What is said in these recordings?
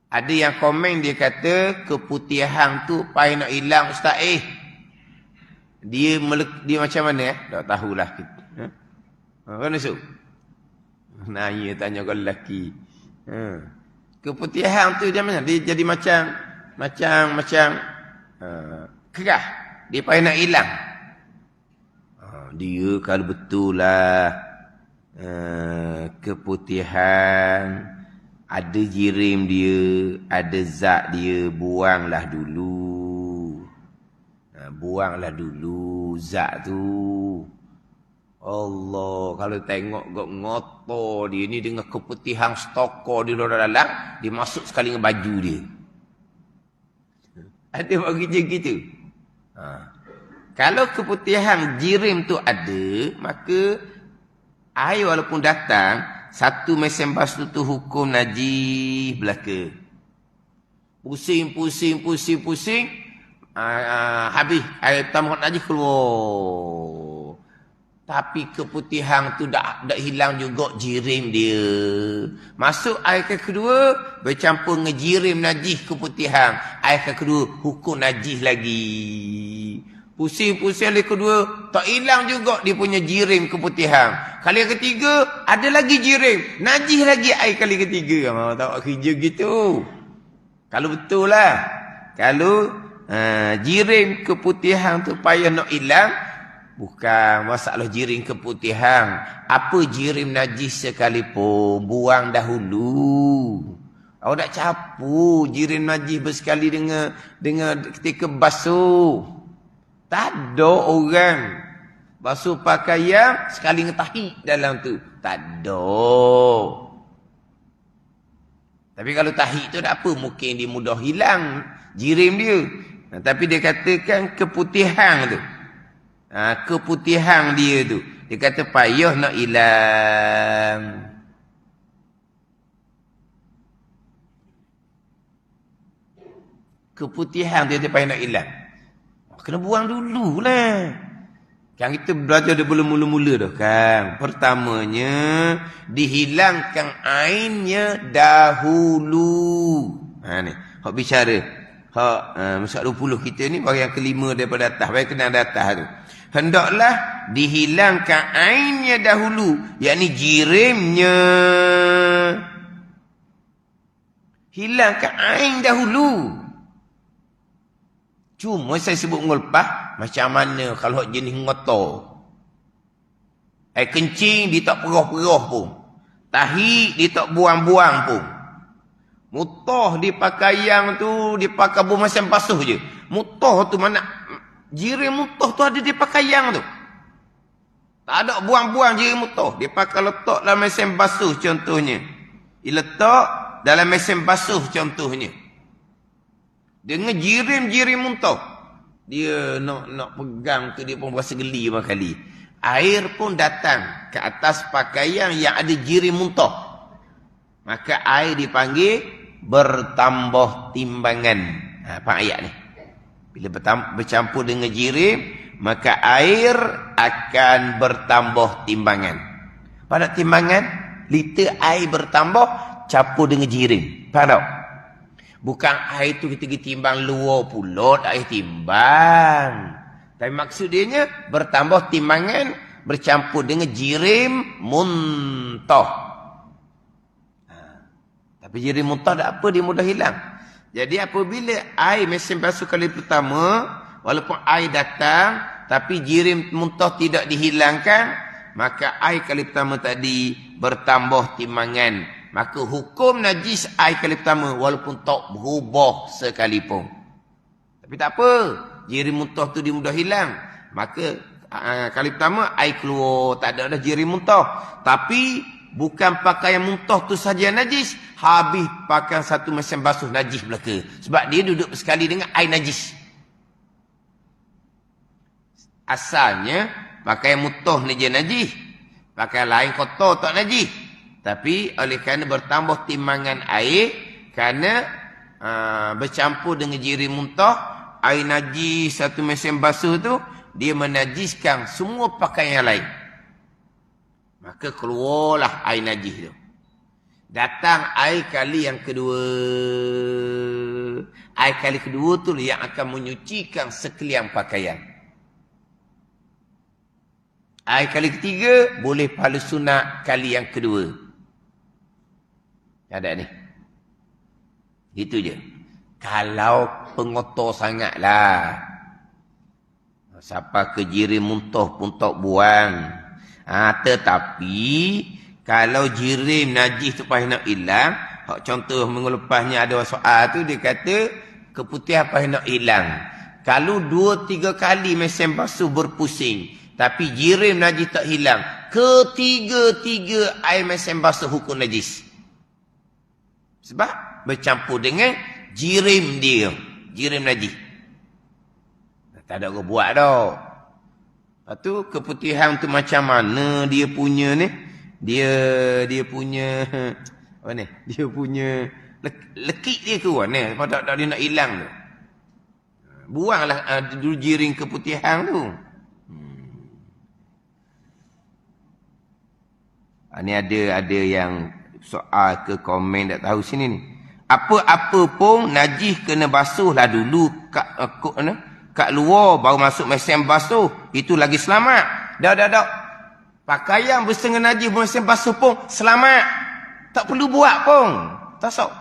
Ada yang komen dia kata keputihan tu payah nak hilang ustaz. Dia macam mana tak tahulah kita. Kan esok? Nanya tanya kau lelaki. Keputihan tu macam mana? Dia jadi macam kerah. Dia payah nak hilang. Dia kalau betul lah keputihan, ada jirim dia, ada zat dia, buanglah dulu. Buanglah dulu zat tu. Allah, kalau tengok ngotor dia ni dengan keputihan stokor di luar dalam, dia masuk sekali dengan baju dia. Ada buat kerja gitu. Kalau keputihan jirim tu ada, maka air walaupun datang, satu mesin basuh tu hukum najis belaka. Pusing. Habis air tambah najis keluar. Tapi keputihan tu dah hilang juga jirim dia. Masuk air ke kedua, bercampur dengan jirim najis keputihan. Air ke kedua, hukum najis lagi. Pusing kali kedua, tak hilang juga dia punya jirim keputihan. Kali yang ketiga, ada lagi jirim. Najis lagi air kali ketiga. Tak kerja gitu. Kalau betul lah. Kalau jirim keputihan tu payah nak hilang, bukan masalah jirim keputihan. Apa jirim najis sekalipun, buang dahulu. Awak nak capu jirim najis bersekali dengan ketika basuh. Tak ada orang basuh pakaian sekali ngetahi dalam tu. Tak ada. Tapi kalau tahi tu tak apa, mungkin dia mudah hilang jirim dia. Tapi dia katakan keputihan tu. Keputihan dia tu. Dia kata payah nak hilang. Keputihan dia payah nak hilang. Kena buang dulu lah. Kan kita belajar daripada mula-mula dah kan. Pertamanya, dihilangkan ainnya dahulu. Ni, hak bicara. Masyarakat 20 kita ni, bagi yang kelima daripada atas. Bagi kenal atas tu. Hendaklah dihilangkan ainnya dahulu. Yakni jirimnya. Hilangkan ain dahulu. Cuma saya sebut ngulpah, macam mana kalau jenis ngotor. Air kencing, dia tak perah-perah pun. Tahi, dia tak buang-buang pun. Mutah di pakaian tu, dia pakai mesin basuh je. Mutah tu mana, jirim mutah tu ada di pakaian tu. Tak ada buang-buang jirim mutah. Dia pakai letak dalam mesin basuh contohnya. Dia letak dalam mesin basuh contohnya. Dengan jirim-jirim muntah. Dia nak pegang tu, dia pun berasa geli berkali. Air pun datang ke atas pakaian yang ada jirim muntah. Maka air dipanggil bertambah timbangan. Apa ayat ni? Bila bercampur dengan jirim, maka air akan bertambah timbangan. Pada timbangan, liter air bertambah, campur dengan jirim. Faham tak? Bukan air tu kita timbang luar pulot, air timbang. Tapi maksud dia bertambah timbangan bercampur dengan jirim muntah. Tapi jirim muntah tak apa, dia mudah hilang. Jadi apabila air mesin basuh kali pertama, walaupun air datang, tapi jirim muntah tidak dihilangkan, maka air kali pertama tadi bertambah timbangan. Maka hukum najis air kali pertama walaupun tak berubah sekalipun. Tapi tak apa. Jirim muntah tu dia mudah hilang. Maka kali pertama air keluar. Tak ada dah jirim muntah. Tapi bukan pakaian muntah tu saja najis. Habis pakai satu mesin basuh najis belaka. Sebab dia duduk sekali dengan air najis. Asalnya pakaian muntah ni je najis. Pakaian lain kotor tak najis. Tapi oleh kerana bertambah timbangan air, kerana bercampur dengan jirim muntah, air najis satu mesin basuh tu, dia menajiskan semua pakaian yang lain. Maka keluarlah air najis tu. Datang air kali yang kedua. Air kali kedua tu yang akan menyucikan sekalian pakaian. Air kali ketiga, boleh pahala sunat kali yang kedua. Ada ni. Itu je. Kalau pengotor sangatlah. Siapa kejirim muntah pun tak buang. Tetapi, kalau jirim najis tu payah nak hilang, contoh minggu lepasnya ada soal tu, dia kata, keputihan payah nak hilang. Kalau 2-3 kali mesin basuh berpusing, tapi jirim najis tak hilang, ketiga-tiga air mesin basuh hukum najis. Sebab bercampur dengan jirim dia. Jirim najis. Tak ada orang buat dah. Lepas tu keputihan tu macam mana dia punya ni? Dia punya apa ni? Dia punya lekik dia ke mana? Sebab tak dia nak hilang tu. Buanglah dulu jiring keputihan tu. Ni ada yang soal ke komen tak tahu sini ni. Apa-apa pun najis kena basuhlah dulu kat luar baru masuk mesin basuh. Itu lagi selamat. Dah. Pakaian bersengan najis mesin basuh pun selamat. Tak perlu buat pun. Tak sok.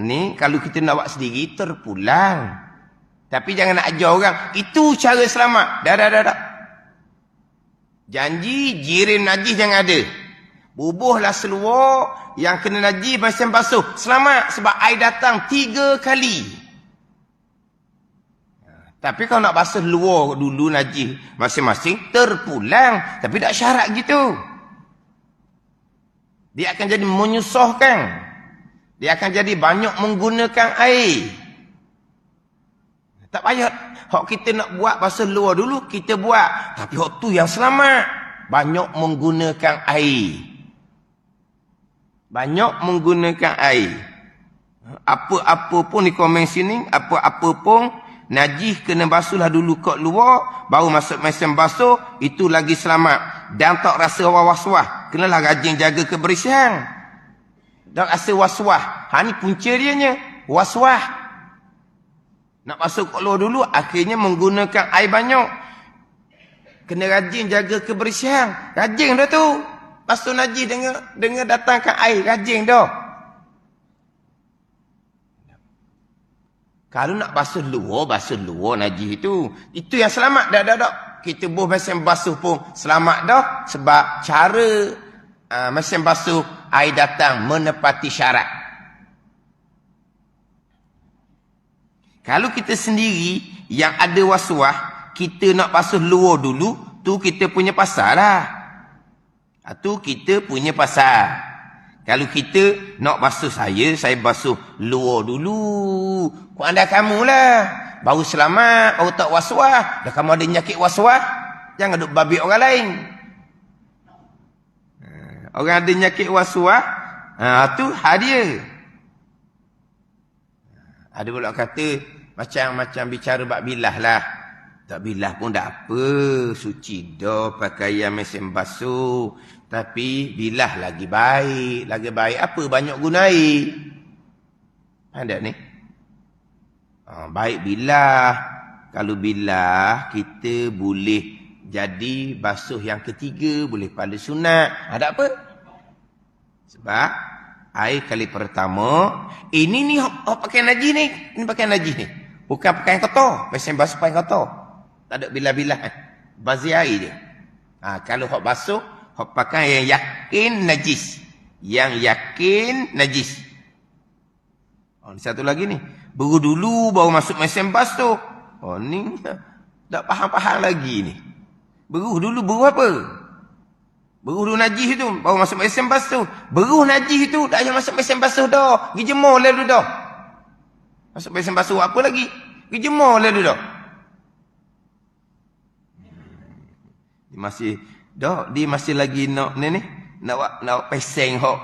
Ni kalau kita nak buat sendiri terpulang. Tapi jangan nak ajar orang. Itu cara selamat. Dah. Janji jirim najis jangan ada. Bubuhlah seluar yang kena najis mesin basuh. Selamat sebab air datang 3 kali. Tapi kalau nak basuh luar dulu najis masing-masing, terpulang. Tapi tak syarat gitu. Dia akan jadi menyusahkan. Dia akan jadi banyak menggunakan air. Tak payah. Hak kita nak buat basuh luar dulu, kita buat. Tapi hak tu yang selamat. Banyak menggunakan air. Banyak menggunakan air. Apa-apa pun di komen sini, apa-apa pun najis kena basuhlah dulu kat luar, baru masuk mesin basuh, itu lagi selamat. Dan tak rasa was-was. Kenalah rajin jaga kebersihan. Tak rasa was-was. Ni punca dianya. Was-was. Nak basuh kat luar dulu, akhirnya menggunakan air banyak. Kena rajin jaga kebersihan. Rajin dah tu. Basuh najis dengan datangkan air. Rajin dah. Kalau nak basuh luar najis itu. Itu yang selamat dah. Kita buh mesin basuh pun selamat dah. Sebab cara mesin basuh air datang menepati syarat. Kalau kita sendiri yang ada was-was, kita nak basuh luar dulu, tu kita punya pasal lah. Itu kita punya pasal. Kalau kita nak basuh saya basuh luar dulu. Pandai kamu lah. Baru selamat, baru tak was-was. Dah kamu ada nyakit was-was, jangan duk babi orang lain. Orang ada nyakit was-was, tu hadiah. Ada pula kata, macam bicara bab bilah lah. Tak bilah pun tak apa. Suci dah pakaian mesin basuh. Tapi bilah lagi baik. Lagi baik apa? Banyak guna air. Ada ni? Baik bilah. Kalau bilah, kita boleh jadi basuh yang ketiga. Boleh pahala sunat. Ada apa? Sebab air kali pertama. Ini ni pakaian najis ni. Ini pakaian najis ni. Bukan pakaian kotor. Mesin basuh pakaian kotor. Tak ada bilah-bilah. Bazir air dia. Kalau hok basuh, hok pakai yang yakin najis. Yang yakin najis. Satu lagi ni. Beru dulu baru masuk mesin basuh. Ni tak faham-faham lagi ni. Beru dulu, beru apa? Beru dulu najis tu baru masuk mesin basuh. Beru najis tu tak payah masuk mesin basuh dah. Pergi jemur lah dulu dah. Masuk mesin basuh apa lagi? Pergi jemur lah dulu dah. Dia masih lagi nak ni nak peseng hok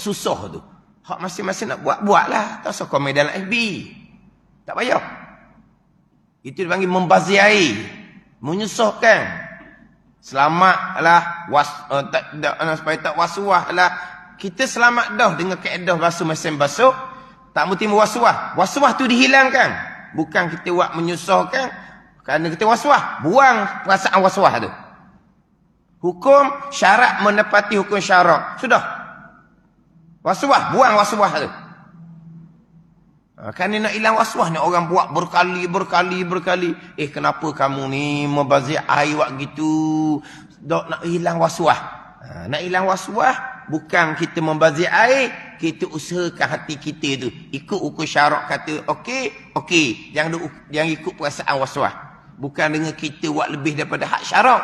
susah tu. Hok masing-masing nak buatlah. Tak usah komen dalam FB. Tak payah. Itu dipanggil membazir air. Menyusahkan. Selamatlah supaya tak was-was lah. kita selamat dah dengan kaedah basuh mesin basuh. Tak mesti waswah. Waswah tu dihilangkan. Bukan kita buat menyusahkan. Kerana kita waswah. Buang perasaan waswah tu. Hukum syarat menepati hukum syarak. Sudah. Waswah. Buang waswah tu. Kerana nak hilang waswah ni orang buat berkali. Kenapa kamu ni membazir air buat gitu? Dok nak hilang waswah. Nak hilang waswah bukan kita membazir air, kita usahakan hati kita tu ikut hukum syarak kata okey. Jangan ikut perasaan waswah. Bukan dengan kita buat lebih daripada hak syarak.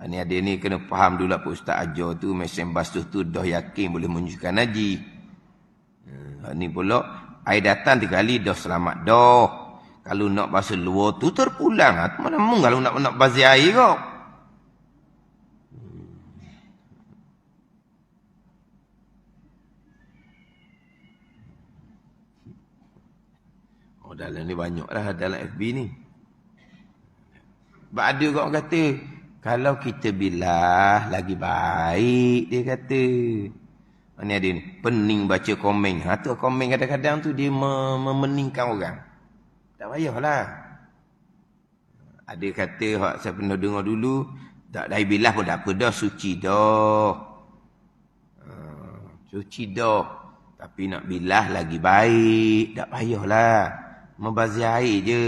Ni ada ni kena faham dulu apa Ustaz ajar tu, mesin basuh tu dah yakin boleh menyucikan najis. Ni pula air datang 3 kali dah selamat dah. Kalau nak basuh luar tu terpulang. Tu mana mung kalau nak bazir air kau. Dalam ni banyaklah dalam FB ni. Sebab ada orang kata kalau kita bilah lagi baik, dia kata. Ni ada ni, pening baca komen. Tu komen kadang-kadang tu dia memeningkan orang. Tak payahlah. Ada kata, saya pernah dengar dulu, tak dari bilah pun tak apa dah, suci dah. Suci dah. Tapi nak bilah lagi baik, tak payahlah. Membazir air je.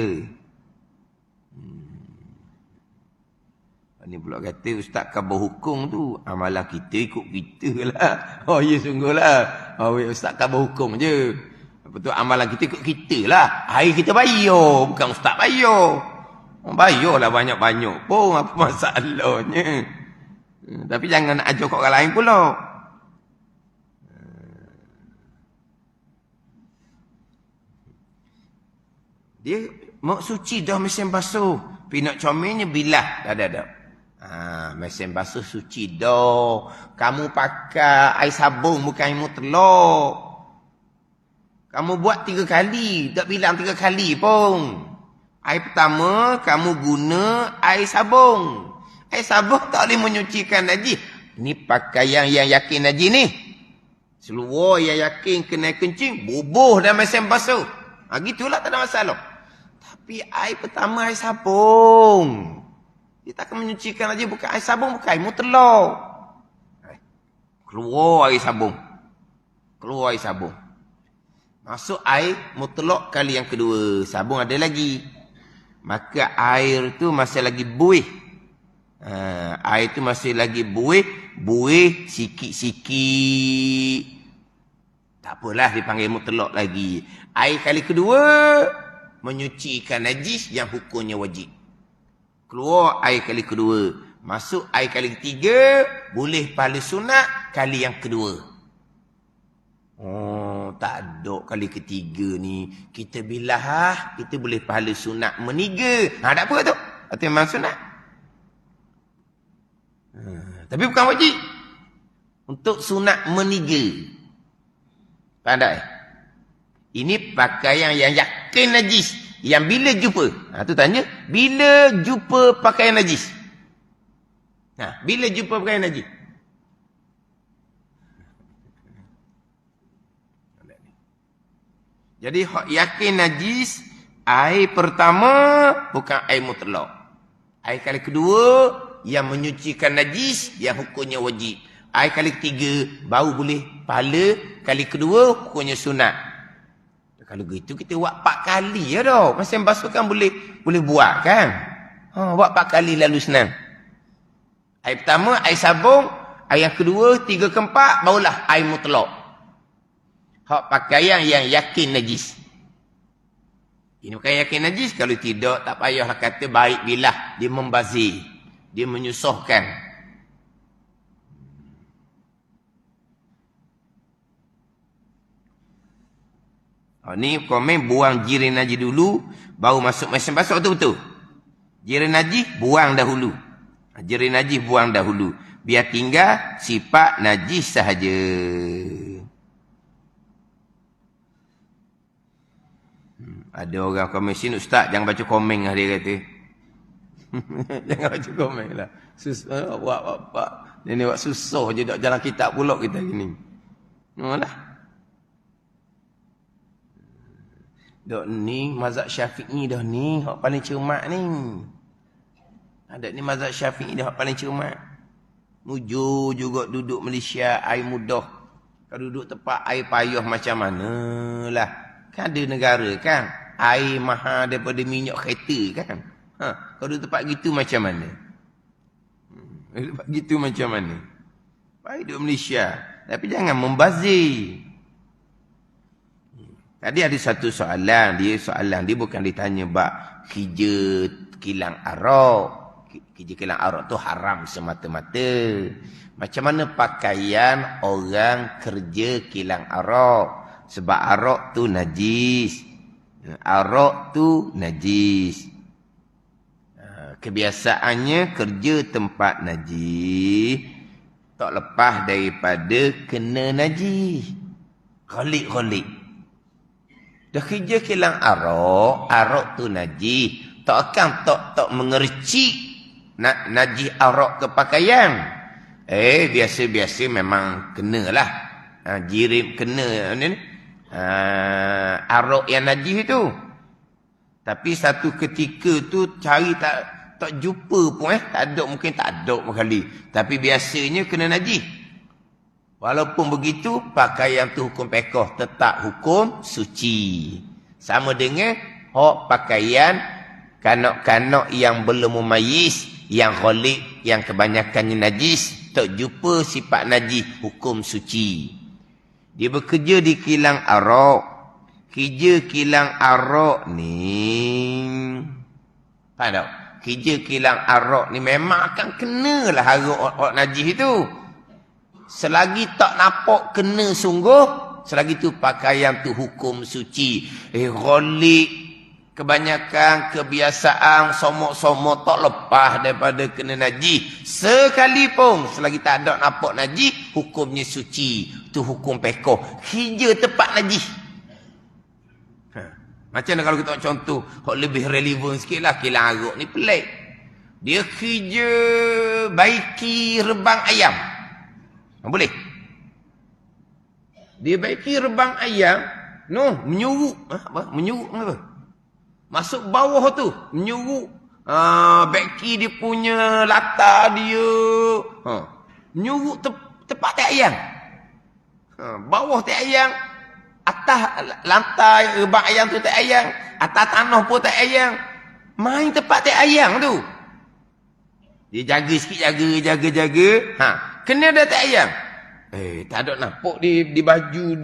Ni pula kata ustaz khabar hukum tu amalan kita ikut kita lah. Ya sungguhlah. Ustaz khabar hukum je. Apa tu amalan kita ikut kita lah. Air kita bayar, bukan ustaz bayar. Bayarlah banyak-banyak pun, apa masalahnya. Tapi jangan nak ajar kat orang lain pula. Dia mau suci dah mesin basuh. Tapi nak comelnya bilah. Dah. Mesin basuh suci dah. Kamu pakai air sabun bukan air mutlak. Kamu buat 3 kali. Tak bilang 3 kali pun. Air pertama kamu guna air sabun. Air sabun tak boleh menyucikan najis. Ni pakaian yang yakin najis ni. Seluar yang yakin kena kencing. Bubuh dalam mesin basuh. Gitulah tak ada masalah. Tapi air pertama air sabun. Dia takkan menyucikan aja bukan air sabun, bukan air mutlak. Keluar air sabun. Keluar air sabun. Masuk air mutlak kali yang kedua. Sabun ada lagi. Maka air tu masih lagi buih. Air tu masih lagi buih. Buih sikit-sikit. Tak apalah dipanggil mutlak lagi. Air kali kedua menyucikan najis yang hukumnya wajib. Keluar air kali kedua. Masuk air kali ketiga. Boleh pahala sunat kali yang kedua. Tak ada kali ketiga ni. Kita bilah kita boleh pahala sunat meniga. Tak apa tu. Itu memang sunat. Tapi bukan wajib. Untuk sunat meniga. Pandai. Ini pakaian yang yakin najis. Yang bila jumpa. Tu tanya. Bila jumpa pakaian najis? Bila jumpa pakaian najis? Jadi yakin najis. Air pertama bukan air mutlak. Air kali kedua yang menyucikan najis yang hukumnya wajib. Air kali ketiga baru boleh pahala. Kali kedua hukumnya sunat. Kalau gitu kita buat 4 kali ya dah. Mesin basuh kan boleh buat kan. Buat 4 kali lalu senang. Air pertama air sabun. Air yang kedua 3 ke 4 barulah air mutlak. Hak pakaian yang yakin najis. Ini pakaian yakin najis. Kalau tidak tak payahlah kata baik bilah. Dia membazir. Dia menyusahkan. Ni komen buang jirin najis dulu. Baru masuk mesin basuh betul-betul. Jirin najis buang dahulu. Jirin najis buang dahulu. Biar tinggal sifat najis sahaja. Ada orang komen sini, ustaz jangan baca komen lah dia kata. Jangan baca komen lah. Susah buat apa. Dia ni buat susah je dok jalan kitab pula kita gini. Lah. Dok ni mazhab Syafi'i dah ni hak paling cermat ni. Ada ni mazhab Syafi'i dah hak paling cermat. Mujur juga duduk Malaysia air mudah. Kalau duduk tempat air payah macam mana lah. Kan ada negara kan air mahal daripada minyak kereta kan. Kalau duduk tempat gitu macam mana? Tempat gitu macam mana? Baik duduk Malaysia. Tapi jangan membazir. Tadi ada satu soalan. Soalan dia bukan ditanya bab kerja kilang arak. Kerja kilang arak tu haram semata-mata. Macam mana pakaian orang kerja kilang arak? Sebab arak tu najis. Arak tu najis. Kebiasaannya kerja tempat najis. Tak lepas daripada kena najis. Kholik-kholik. Dah kerja kilang arak tu najis. Tak akan tak mengercik najis arak ke pakaian. Biasa-biasa memang kenalah. Jirim kena arak yang najis tu. Tapi satu ketika tu cari tak jumpa pun tak ada, mungkin tak ada kali. Tapi biasanya kena najis. Walaupun begitu pakaian tu hukum pekoh tetap hukum suci. Sama dengan pakaian kanak-kanak yang belum memayis, yang kholik, yang kebanyakannya najis, tak jumpa sifat najis, hukum suci. Dia bekerja di kilang arak. Kerja kilang arak ni, faham tak? Kerja kilang arak ni memang akan kenalah arak najis itu. Selagi tak nampak kena sungguh, selagi tu pakaian tu hukum suci. Kholik, kebanyakan kebiasaan somok-somok tak lepas daripada kena najis. Sekalipun selagi tak ada nampak najis, hukumnya suci. Tu hukum pekoh. Kerja tempat najis. Macam mana kalau kita contoh lebih relevan sikit lah, kilang arak ni pelik. Dia kerja baiki rebang ayam. Boleh? Dia baiki rebang ayam, menyuruk. Menyuruk apa? Masuk bawah tu, menyuruk. Baiki dia punya latar dia. Menyuruk tempat tak ayam. Bawah tak ayam. Atas lantai rebang ayam tu tak ayam. Atas tanah pun tak ayam. Main tempat tak ayam tu. Dia jaga sikit, jaga. Kena dah tak ayam. Tak ada nampak di baju,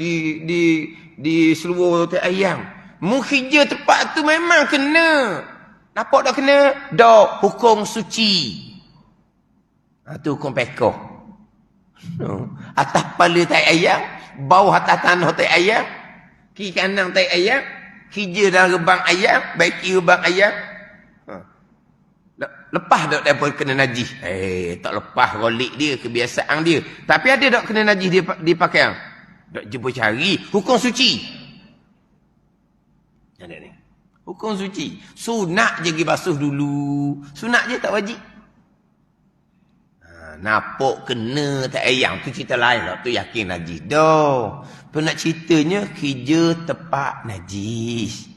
di seluar tak ayam. Mukhija tempat tu memang kena. Nampak tak kena? Dah hukum suci. Tu hukum pekoh. Atas kepala tak ayam, bawah atas tanah tak ayam, kiri kanan tak ayam, kerja dalam rebang ayam, baiki rebang ayam. Lepas tak daripada kena najis? Tak lepas rolik dia, kebiasaan dia. Tapi ada tak kena najis di pakaian? Tak jumpa cari. Hukum suci. Ada ni. Hukum suci. Sunat je pergi basuh dulu. Sunat je, tak wajib. Nampak kena tak ayam tu cerita lain lah. Tu yakin najis. Dah. Nak ceritanya kerja tempat najis.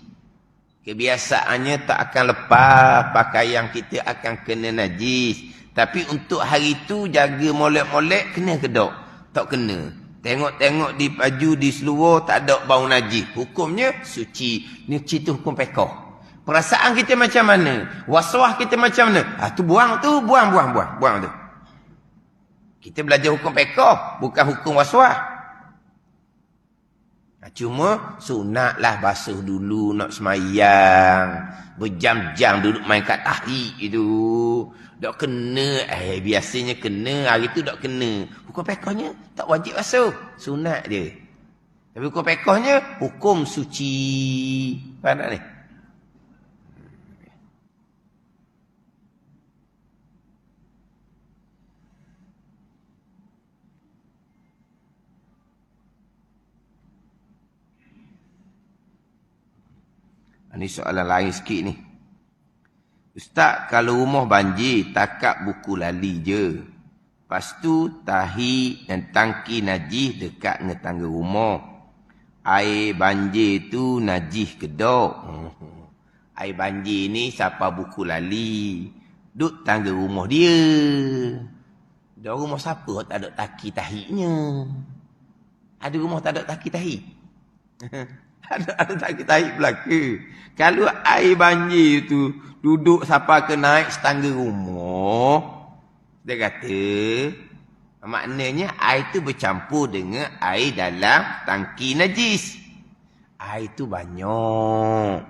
Kebiasaannya tak akan lepas. Pakaian kita akan kena najis. Tapi untuk hari tu jaga molek-molek kena ke tak? Tak kena. Tengok-tengok di baju, di seluar tak ada bau najis. Hukumnya suci. Ni cerita hukum pekoh. Perasaan kita macam mana? Waswah kita macam mana? Tu buang tu. Buang tu. Kita belajar hukum pekoh, bukan hukum waswah. Cuma sunatlah basuh dulu nak semayang. Berjam-jam duduk main kat tahrik itu. Tak kena, biasanya kena, hari tu tak kena. Hukum pekohnya tak wajib basuh, sunat je. Tapi hukum pekohnya hukum suci. Faham tak ni? Ini soalan lain sikit ni. Ustaz, kalau rumah banjir, takat buku lali je. Lepas tu, tahi dan tangki najis dekat dengan tangga rumah. Air banjir tu najis ke dok? Air banjir ni siapa buku lali. Duk tangga rumah dia. Dah rumah siapa tak ada taki tahinya? Ada rumah tak ada taki tahi? ada taki tahi belaka. Kalau air banjir tu duduk siapa ke naik setangga rumah, dia kata, maknanya air tu bercampur dengan air dalam tangki najis. Air tu banyak.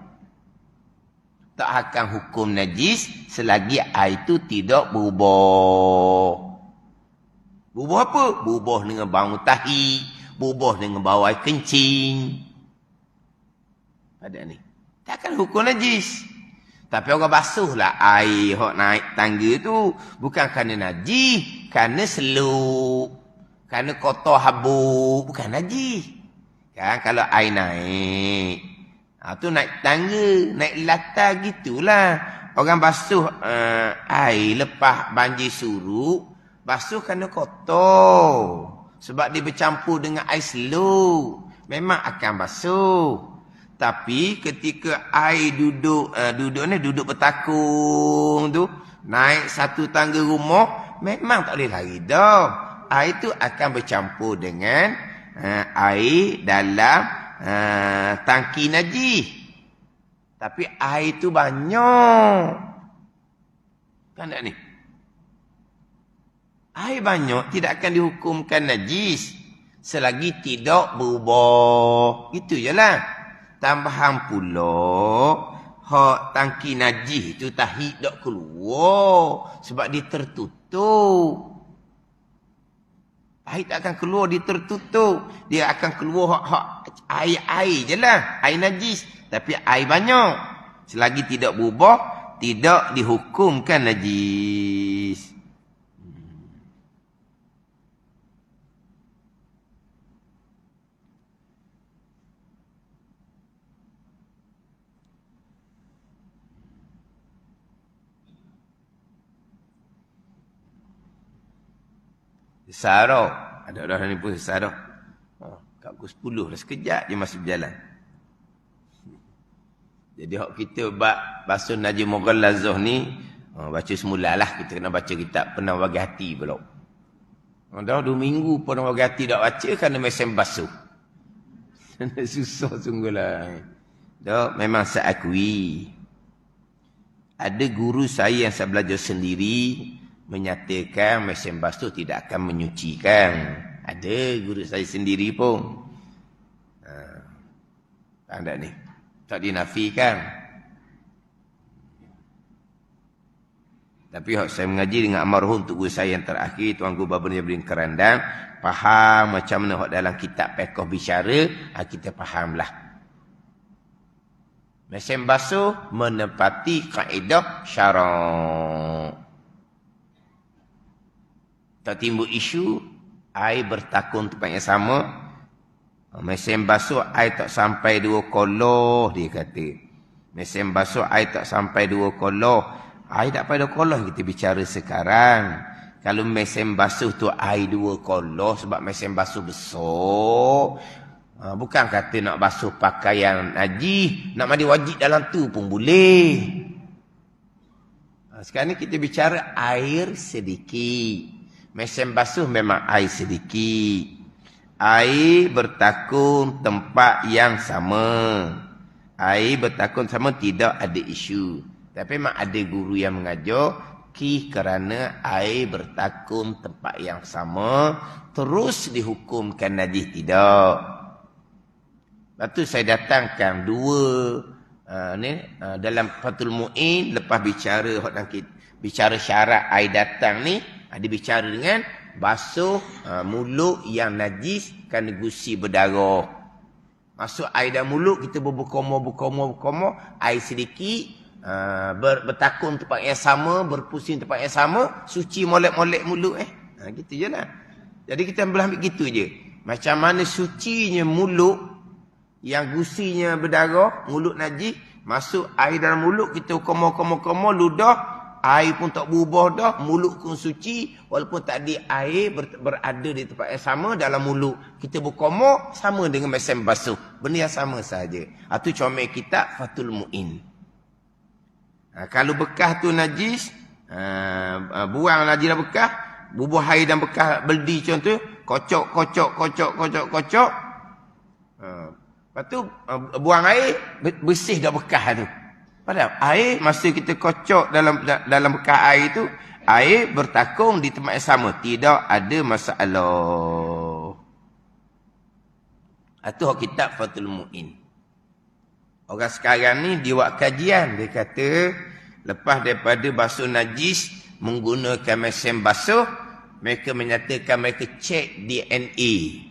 Tak akan hukum najis selagi air tu tidak berubah. Berubah apa? Berubah dengan bau tahi, berubah dengan bau air kencing. Pada ni. Takkan hukum najis. Tapi orang basuhlah air hok naik tangga tu. Bukan kerana najis. Kerana seluk. Kerana kotor habuk. Bukan najis. Kan kalau air naik. Tu naik tangga. Naik latar gitulah. Orang basuh air lepas banjir surut. Basuh kerana kotor. Sebab dia bercampur dengan air seluk. Memang akan basuh. Tapi ketika air duduk bertakung tu, naik satu tangga rumah, memang tak boleh lari dah. Air tu akan bercampur dengan air dalam tangki najis. Tapi air tu banyak. Kan tak ni? Air banyak tidak akan dihukumkan najis selagi tidak berubah. Itu je lah. Tambahan pula, hak tangki najis tu tahi tak keluar sebab dia tertutup. Tahi tak akan keluar, dia tertutup. Dia akan keluar hak air-air je lah. Air najis. Tapi air banyak. Selagi tidak berubah, tidak dihukumkan najis. Sarok. Ada orang ni pun sarok. Kat pukul 10 dah sekejap je masih berjalan. Jadi hak kita basuh Najib Mughallazah ni, baca semula lah. Kita kena baca kitab Penang Bagi Hati pula. Dah 2 minggu Penang Bagi Hati tak baca kerana mesin basuh. Susah sungguh lah. Dah memang saya akui. Ada guru saya yang saya belajar sendiri, menyatakan mesin basuh tidak akan menyucikan. Ada guru saya sendiri pun. Tak ni. Tak dinafikan. Tapi saya mengaji dengan almarhum Tok Guru saya yang terakhir, Tuan Guru Babun Jabrin Kerandang, faham macam mana dalam kitab Fiqh bicara, kita fahamlah. Mesin basuh menepati kaedah syarak. Tak timbul isu air bertakun tempat yang sama. Mesin basuh air tak sampai 2 koloh, dia kata. Mesin basuh air tak sampai 2 koloh. Air tak sampai 2 koloh kita bicara sekarang. Kalau mesin basuh tu air 2 koloh sebab mesin basuh besar. Bukan kata nak basuh pakaian najis, nak mandi wajib dalam tu pun boleh. Sekarang ni kita bicara air sedikit. Mesin basuh memang air sedikit. Air bertakun tempat yang sama. Air bertakun sama tidak ada isu. Tapi memang ada guru yang mengajar kerana air bertakun tempat yang sama terus dihukumkan najis tidak. Lepas tu saya datangkan 2 dalam Fathul Mu'in lepas bicara syarat air datang ni. Dia bicara dengan basuh mulut yang najis kerana gusi berdarah. Masuk air dalam mulut, kita berkomor, air sedikit, bertakun tempat yang sama, berpusing tempat yang sama, suci molek-molek mulut. Gitu je lah. Jadi kita boleh ambil gitu je. Macam mana sucinya mulut yang gusinya berdarah, mulut najis, masuk air dalam mulut, kita komo ludah, air pun tak berubah dah, mulut pun suci, walaupun tak ada air berada di tempat yang sama dalam mulut. Kita berkomo sama dengan mesin basuh. Benda yang sama saja. Itu comel kitab Fathul Mu'in. Kalau bekas tu najis, buang najis dan bekas, bubuh air dan bekas beldi contoh, kocok. Lepas tu buang air, bersih dah bekas tu. Padahal air masa kita kocok dalam bekas air tu, air bertakung di tempat yang sama, tidak ada masalah. Itu kitab Fathul Mu'in. Orang sekarang ni dia buat kajian, dia kata lepas daripada basuh najis menggunakan mesin basuh, mereka menyatakan mereka cek DNA.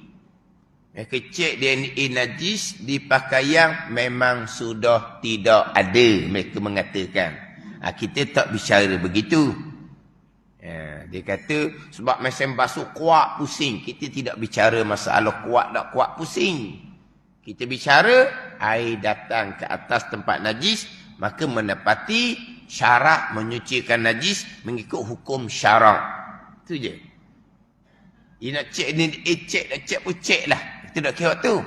Mereka cek DNA najis di pakaian memang sudah tidak ada, mereka mengatakan. Kita tak bicara begitu. Dia kata sebab mesin basuh kuat pusing, kita tidak bicara masalah kuat tak kuat pusing. Kita bicara air datang ke atas tempat najis, maka menepati syarat menyucikan najis mengikut hukum syarak. Itu je. Dia nak cek ni, cek pun cek lah. Kita tak kira tu.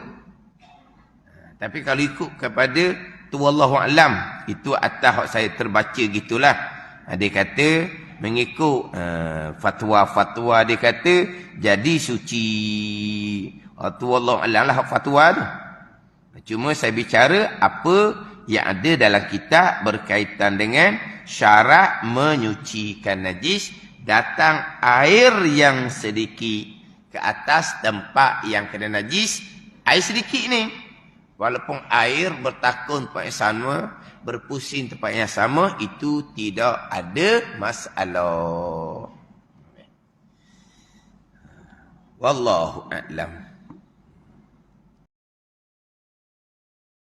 Tapi kalau ikut kepada tu wallahu alam, itu atas hak saya terbaca gitulah. Dia kata mengikut fatwa-fatwa, dia kata jadi suci. Tu wallahu alam lah hak fatwa tu. Cuma saya bicara apa yang ada dalam kitab berkaitan dengan syarat menyucikan najis, datang air yang sedikit ke atas tempat yang kena najis, air sedikit ni, walaupun air bertakun tempat yang sama, berpusing tempat yang sama, itu tidak ada masalah. Wallahu a'lam.